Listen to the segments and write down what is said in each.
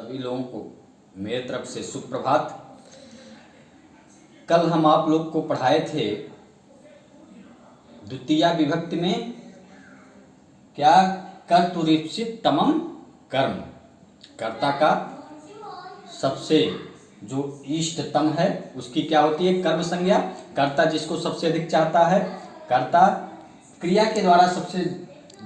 सभी लोगों को मेरे तरफ से सुप्रभात। कल हम आप लोग को पढ़ाए थे द्वितीया विभक्ति में क्या कर्तुरीप्सित तमम कर्म, कर्ता का सबसे जो इष्टतम है उसकी क्या होती है कर्म संज्ञा। कर्ता जिसको सबसे अधिक चाहता है, कर्ता क्रिया के द्वारा सबसे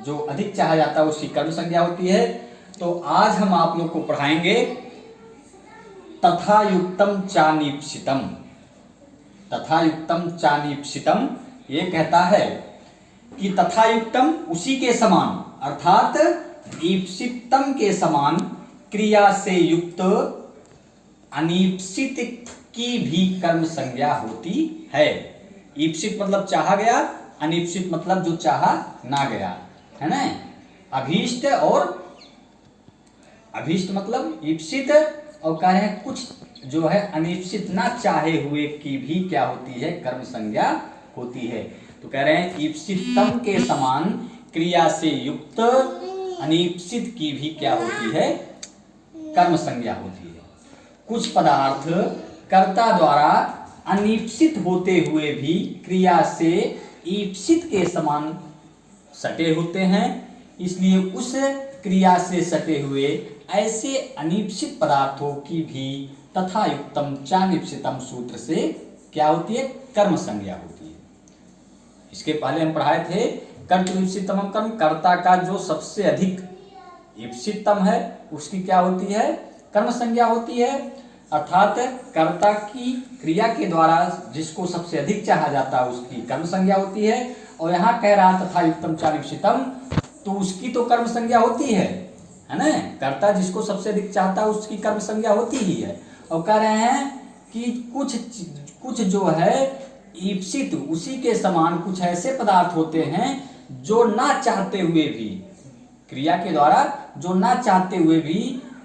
जो अधिक चाहा जाता है उसकी कर्म संज्ञा होती है। तो आज हम आप लोग को पढ़ाएंगे तथा युक्तम चानीप्सितम। तथा युक्तम चानीप्सितम ये कहता है कि तथा युक्तम उसी के समान अर्थात ईप्सितम के समान क्रिया से युक्त अनीप्सित की भी कर्म संज्ञा होती है। ईप्सित मतलब चाहा गया, अनीप्सित मतलब जो चाहा ना गया, है ना। अभीष्ट और अभीष्ट मतलब ईप्सित, और कह रहे हैं कुछ जो है अनीप्सित ना चाहे हुए की भी क्या होती है कर्म संज्ञा होती है। तो कह रहे हैं ईप्सितम के समान क्रिया से युक्त अनीप्सित की भी क्या होती है कर्म संज्ञा होती है। कुछ पदार्थ कर्ता द्वारा अनीप्सित होते हुए भी क्रिया से ईप्सित के समान सटे होते हैं, इसलिए उस क्रिया से सटे हुए ऐसे अनीप्सित पदार्थों की भी तथा युक्तम चानीप्सितम सूत्र से क्या होती है कर्म संज्ञा होती है। इसके पहले हम पढ़ाए थे कर्तुरीप्सितम कर्म, कर्ता का जो सबसे अधिक ईप्सितम है उसकी क्या होती है कर्म संज्ञा होती है। अर्थात कर्ता की क्रिया के द्वारा जिसको सबसे अधिक चाहा जाता है उसकी कर्म संज्ञा होती है। और यहाँ कह रहा तथा युक्तम चानीप्सितम, तो उसकी तो कर्म संज्ञा होती है ना। कर्ता जिसको सबसे अधिक चाहता है उसकी कर्म संज्ञा होती ही है। और कह रहे हैं कि कुछ जो है ईप्सित उसी के समान कुछ ऐसे पदार्थ होते हैं जो ना चाहते हुए भी क्रिया के द्वारा जो ना चाहते हुए भी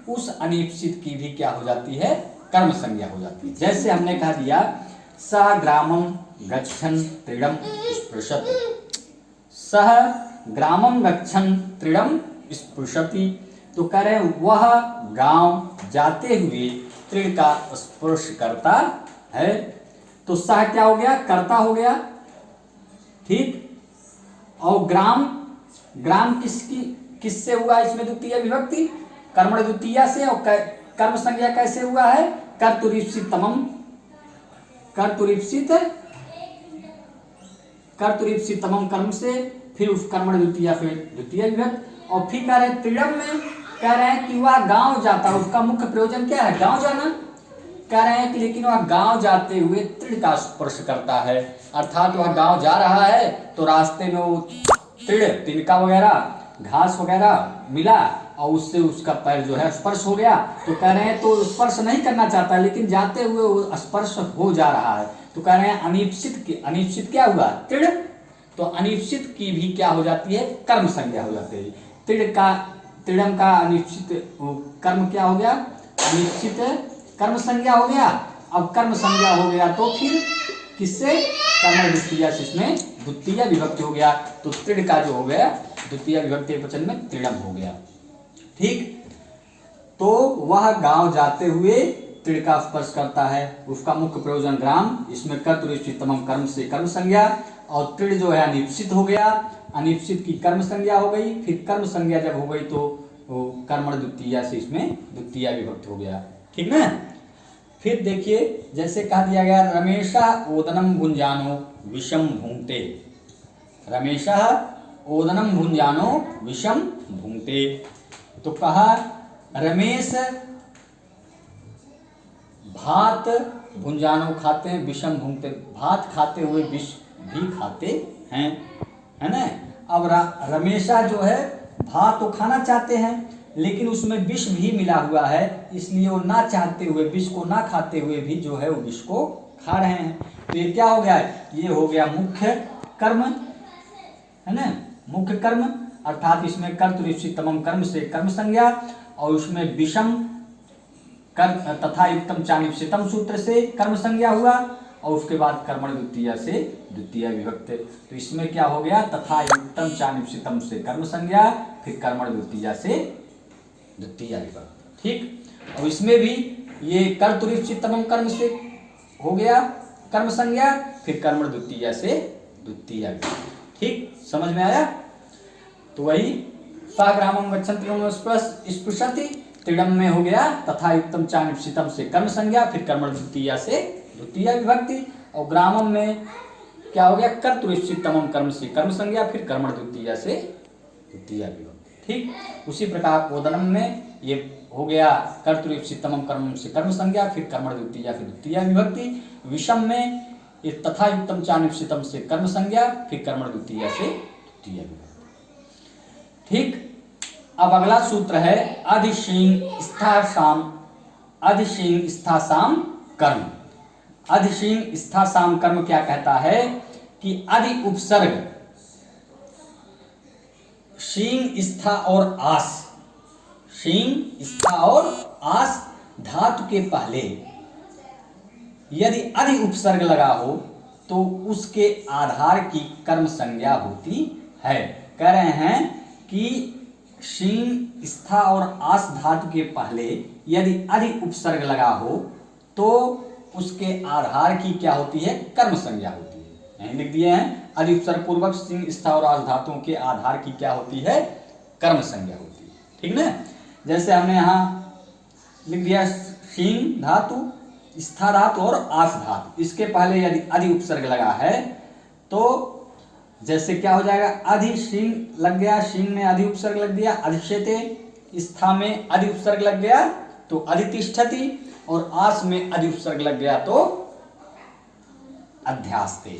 उस अनीप्सित की भी क्या हो जाती है कर्म संज्ञा हो जाती है। जैसे हमने कहा दिया स ग्रामम गच्छन् त्रिडम स्पृशति, सह ग्रामम गच्छन् त्रिडम स्पृशति। तो कह रहे वह गांव जाते हुए तृण का स्पर्श करता है। तो सह क्या हो गया कर्ता हो गया, ठीक। और ग्राम किससे हुआ इसमें द्वितीय विभक्ति कर्मण द्वितीया से, और कर्म संज्ञा कैसे हुआ है कर्तुरीप्सितमम, कर्तुरीप्सितमम कर्म से, फिर उस कर्मण द्वितीया फिर द्वितीय विभक्ति। और फिर कह रहे त्रिडम में कह रहे हैं कि वह गांव जाता है, उसका मुख्य प्रयोजन क्या है गांव जाना। कह रहे हैं कि लेकिन वह गांव जाते हुए तृण का स्पर्श करता है, अर्थात वह गांव जा रहा है तो रास्ते में वो तृण तिनका वगैरह घास वगैरह मिला और उससे उसका पैर जो है स्पर्श हो गया। तो कह रहे हैं तो स्पर्श नहीं करना चाहता लेकिन जाते हुए वो स्पर्श हो जा रहा है। तो कह रहे हैं अनीप्सित क्या हुआ तृण, तो अनीप्सित की भी क्या हो जाती है कर्म संज्ञा हो जाती है। त्रिडम का अनिश्चित कर्म क्या हो गया अनिश्चित कर्म संज्ञा हो गया। अब कर्म संज्ञा हो गया तो फिर किससे कर्म द्वितीया से इसमें द्वितीय विभक्ति हो गया। तो त्रिड का जो हो गया द्वितीय विभक्ति वचन में त्रिडम हो गया, ठीक। तो वह गांव जाते हुए तृण का स्पर्श करता है, उसका मुख्य प्रयोजन ग्राम, इसमें कर्तुरीप्सितम कर्म से कर्म संज्ञा। और तृण जो है अनिप्सित हो गया, अनिप्सित की कर्म संज्ञा हो गई, फिर कर्म संज्ञा जब हो गई तो कर्मण द्वितीया से इसमें द्वितीय विभक्ति हो गया, ठीक ना। फिर देखिए जैसे कहा दिया गया रमेशा ओदनम भुंजानो विषम भुंक्ते, रमेशा ओदनम भुंजानो विषम भुंक्ते। तो कहा रमेश भात भुंजानो खाते हैं विषम भुंक्ते, भात खाते हुए विष भी खाते हैं, है ना। अब रमेशा जो है भात तो खाना चाहते हैं लेकिन उसमें विष भी मिला हुआ है, इसलिए वो ना चाहते हुए विष को ना खाते हुए भी जो है वो विष को खा रहे हैं। तो ये क्या हो गया ये हो गया मुख्य कर्म, है ना, मुख्य कर्म। अर्थात इसमें कर्तुरीप्सितमम कर्म से कर्म संज्ञा, और उसमें विषम तथा युक्तम चानीप्सितम सूत्र से कर्म संज्ञा हुआ, और उसके बाद कर्मण द्वितीया से द्वितीय विभक्ति। तो इसमें क्या हो गया तथा युक्तम चानीप्सितम से कर्म संज्ञा, फिर कर्मण द्वितीया से द्वितीय विभक्ति, ठीक। और इसमें भी ये कर्तुरीप्सितमम कर्म से हो गया कर्म संज्ञा, फिर कर्मण द्वितीया से द्वितीया विभक्ति। ठीक, समझ में आया? तो वही साग्रामम गच्छन्ति स्पृशति, त्रिडम में हो गया तथा युक्तम चानिप्सितम से कर्म संज्ञा, फिर कर्मण द्वितीया से द्वितीया विभक्ति। और ग्रामम में क्या हो गया? कर्तुरीप्सितमम कर्म से कर्म संज्ञा, फिर कर्मण द्वितीया से द्वितीया विभक्ति। ठीक, उसी प्रकार ओदनम में ये हो गया कर्तुरीप्सितमम कर्म से कर्म संज्ञा, फिर कर्मण द्वितीया, फिर द्वितीया विभक्ति। विषम में ये तथा युक्तम चानिप्सितम से कर्म संज्ञा, फिर कर्मण द्वितीया से द्वितीया विभक्ति। ठीक, अब अगला सूत्र है अधिशीन स्थासाम कर्म। अधिशीन स्थासाम कर्म क्या कहता है कि अधि उपसर्ग शीन स्था और आस, शीन स्था और आस धातु के पहले यदि अधि उपसर्ग लगा हो तो उसके आधार की कर्म संज्ञा होती है। कह रहे हैं कि शीन स्था और आस धातु के पहले यदि अधि उपसर्ग लगा हो तो उसके आधार की क्या होती है? कर्म संज्ञा होती है। यहीं लिख दिए हैं, अधि उपसर्ग पूर्वक शीन स्था और आस धातुओं के आधार की क्या होती है? कर्म संज्ञा होती है। ठीक ना? जैसे हमने यहाँ लिख दिया शीन धातु, स्था धातु और आस धातु, इसके पहले यदि अधि उपसर्ग लगा है तो जैसे क्या हो जाएगा? अधि शीन लग गया, शीन में अधि उपसर्ग लग दिया, अधिशेते, स्था में अधि उपसर्ग लग गया तो अधितिष्ठति, और आस में अधि उपसर्ग लग गया तो अध्यास्ते।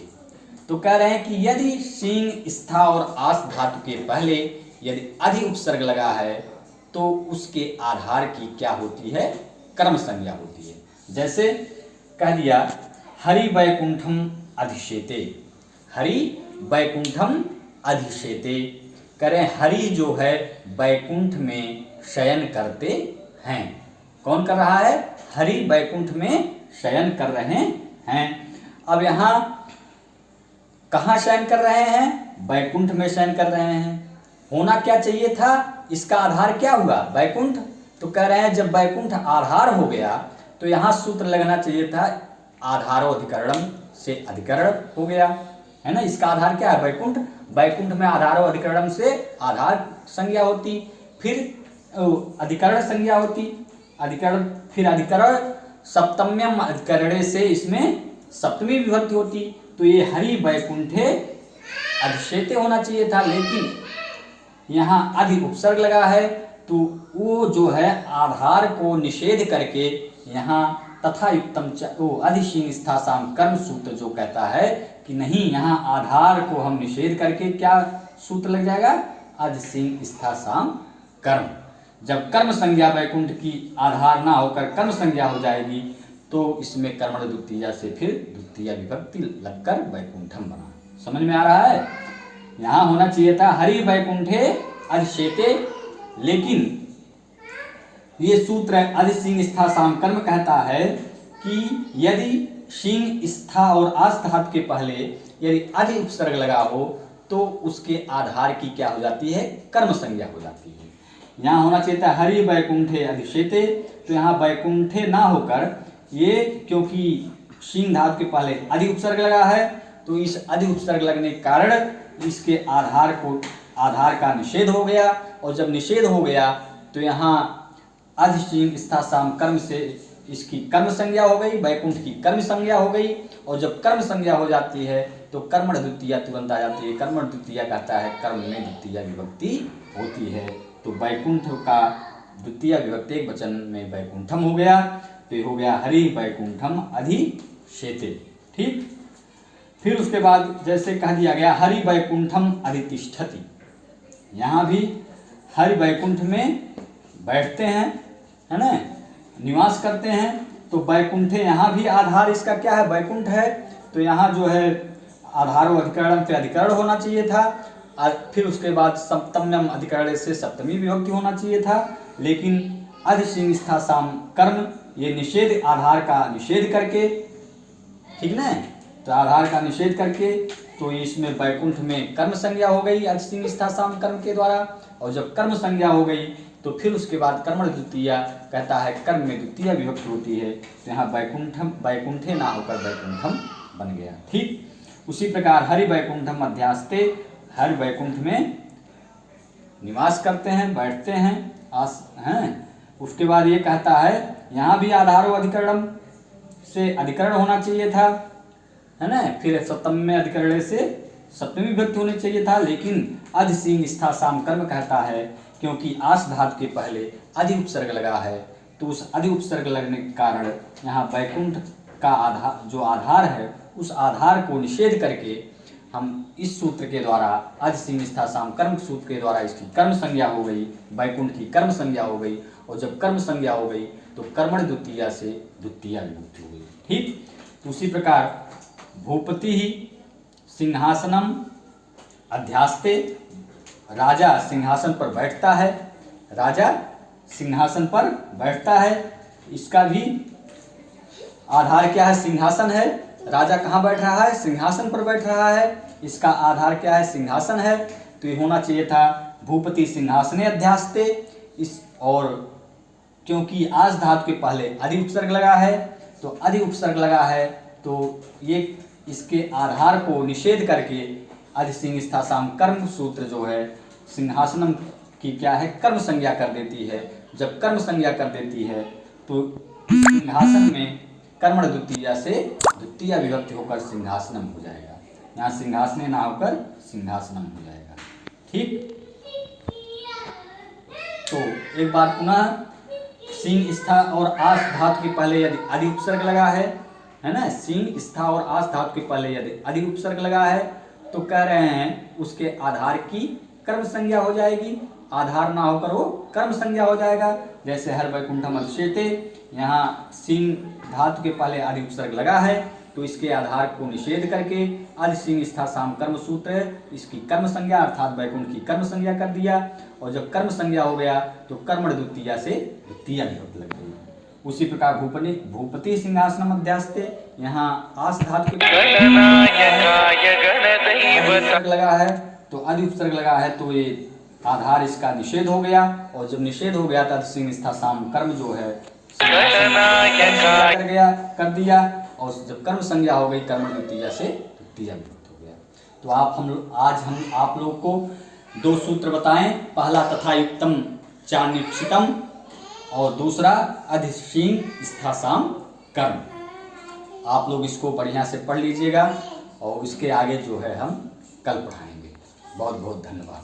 तो कह रहे हैं कि यदि शीन स्था और आस धातु के पहले यदि अधि उपसर्ग लगा है तो उसके आधार की क्या होती है? कर्म संज्ञा होती है। जैसे कह दिया हरि वैकुंठम अधिशेते, हरि वैकुंठम अधिशेते, करें हरि जो है वैकुंठ में शयन करते हैं। कौन कर रहा है? हरि वैकुंठ में शयन कर रहे हैं। अब यहाँ कहाँ शयन कर रहे हैं? वैकुंठ में शयन कर रहे हैं। होना क्या चाहिए था? इसका आधार क्या हुआ? वैकुंठ। तो कह रहे हैं जब वैकुंठ आधार हो गया तो यहाँ सूत्र लगना चाहिए था आधारो अधिकरणम से अधिकरण हो गया, है ना? इसका आधार क्या है? वैकुंठ। वैकुंठ में आधारो अधिकरणम से आधार संज्ञा होती, फिर अधिकरण संज्ञा होती, अधिकरण, फिर अधिकरण सप्तम्यम अधिकरणे से इसमें सप्तमी विभक्ति होती। तो ये हरि वैकुंठे अधिशेते होना चाहिए था, लेकिन यहाँ अधि उपसर्ग लगा है तो वो जो है आधार को निषेध करके यहाँ तथा युक्तम अधिशीन स्थासाम कर्म सूत्र जो कहता है कि नहीं, यहाँ आधार को हम निषेध करके क्या सूत्र लग जाएगा? अधिशीन स्थासाम कर्म। जब कर्म संज्ञा वैकुंठ की आधार ना होकर कर्म संज्ञा हो जाएगी तो इसमें कर्मण द्वितीया से फिर द्वितीया विभक्ति लगकर वैकुंठम बना। समझ में आ रहा है? यहाँ होना चाहिए था हरि वैकुंठे अधिशेते, लेकिन ये सूत्र अधिशीन स्थासाम कर्म कहता है कि यदि शीन स्था और आस धातु के पहले यदि अधि उपसर्ग लगा हो तो उसके आधार की क्या हो जाती है? कर्म संज्ञा हो जाती है। यहाँ होना चाहिए था हरि वैकुंठे अधिशेते, तो यहाँ वैकुंठे ना होकर ये क्योंकि शीन धातु के पहले अधि उपसर्ग लगा है तो इस अधि उपसर्ग लगने के कारण इसके आधार का निषेध हो गया, और जब निषेध हो गया तो यहाँ अधिशीन स्थासाम कर्म से इसकी कर्म संज्ञा हो गई, वैकुंठ की कर्म संज्ञा हो गई, और जब कर्म संज्ञा हो जाती है तो कर्मण द्वितीया तुरंत आ जाती है। कर्मण द्वितीया कहता है कर्म में द्वितीया विभक्ति होती है, तो वैकुंठ का द्वितीया विभक्ति एक वचन में वैकुंठम हो गया, तो ये हो गया हरि वैकुंठम अधिशेते। ठीक, फिर उसके बाद जैसे कह दिया गया हरि वैकुंठम अधितिष्ठति, यहाँ भी हरि वैकुंठ में बैठते हैं, है ना, निवास करते हैं, तो वैकुंठे यहाँ भी आधार इसका क्या है? वैकुंठ है। तो यहाँ जो है आधारो अधिकरण पे अधिकरण होना चाहिए था, फिर उसके बाद सप्तम्यम अधिकरण से सप्तमी विभक्ति होना चाहिए था, लेकिन अधिशीन स्थासाम कर्म ये निषेध, आधार का निषेध करके, ठीक ना, तो आधार का निषेध करके तो इसमें वैकुंठ में कर्म संज्ञा हो गई अधिशीन स्थासाम कर्म के द्वारा, और जब कर्म संज्ञा हो गई तो फिर उसके बाद कर्मण द्वितीया कहता है कर्म में द्वितीय विभक्ति होती है, तो यहाँ वैकुंठम वैकुंठे ना होकर वैकुंठम बन गया। ठीक उसी प्रकार हरि वैकुंठम अध्यास्ते, हरि वैकुंठ में निवास करते हैं, बैठते हैं। उसके बाद ये कहता है यहाँ भी आधारो अधिकरणम से अधिकरण होना चाहिए था, है ना। फिर सप्तम में अधिकरण से सप्तमी विभक्ति होनी चाहिए था, लेकिन अधि सिंह स्था साम कर्म कहता है क्योंकि आस धातु के पहले अधि उपसर्ग लगा है, तो उस अधि उपसर्ग लगने के कारण यहाँ वैकुंठ का आधार जो आधार है उस आधार को निषेध करके हम इस सूत्र के द्वारा अधि सिंह स्था साम कर्म सूत्र के द्वारा इसकी कर्म संज्ञा हो गई, वैकुंठ की कर्म संज्ञा हो गई, और जब कर्म संज्ञा हो गई तो कर्मण द्वितीया से द्वितीया विभक्ति हो गई। ठीक तो उसी प्रकार भूपति ही सिंहासनम अध्यास्ते, राजा सिंहासन पर बैठता है, राजा सिंहासन पर बैठता है, इसका भी आधार क्या है, सिंहासन है। राजा कहाँ बैठ रहा है, सिंहासन पर बैठ रहा है, इसका आधार क्या है, सिंहासन है। तो ये होना चाहिए था भूपति सिंहासने अध्यास्ते, इस और क्योंकि आज धातु के पहले अधि उपसर्ग लगा है, तो अधि उपसर्ग लगा है तो ये इसके आधार को निषेध करके अधि सिंह स्था साम कर्म सूत्र जो है सिंहासनम की क्या है, कर्म संज्ञा कर देती है। जब कर्म संज्ञा कर देती है तो सिंहासन में कर्मण द्वितीया से द्वितीय विभक्ति होकर सिंहासनम हो जाएगा, यहाँ सिंहासने ना होकर सिंहासनम हो जाएगा। ठीक तो एक बार पुनः सिंह स्था और आस धातु के पहले यदि अधि उपसर्ग लगा है ना, सिंह स्था और आस धातु के पहले यदि अधि उपसर्ग लगा है तो कह रहे हैं उसके आधार की कर्म संज्ञा हो जाएगी, आधार ना होकर वो कर्म संज्ञा हो जाएगा। जैसे हर वैकुंठम अधिशेते, यहाँ सिंह धातु के पहले अधि उपसर्ग लगा है तो इसके आधार को निषेध करके अधि सिंह स्था साम कर्म सूत्र इसकी कर्म संज्ञा अर्थात वैकुंठ की कर्म संज्ञा कर दिया, और जब कर्म संज्ञा हो गया तो कर्मण द्वितीया से द्वितीय विभक्ति लग गई। उसी प्रकार भूपति सिंहासनम अध्यास्ते, यहाँ आस धातु के उपसर्ग लगा है तो अधि उपसर्ग लगा है तो ये आधार इसका निषेध हो गया, और जब निषेध हो गया तो अधि सिंह स्था साम कर्म जो है कर दिया, और जब कर्म संज्ञा हो गई कर्म द्वितीया से द्वितीय विभक्ति हो गया। तो आज हम आप लोग को दो सूत्र बताएं, पहला तथा युक्तम चानिक्षितम और दूसरा अधि सिंह स्था साम कर्म। आप लोग इसको बढ़िया से पढ़ लीजिएगा और इसके आगे जो है हम कल पढ़ाएंगे। बहुत बहुत धन्यवाद।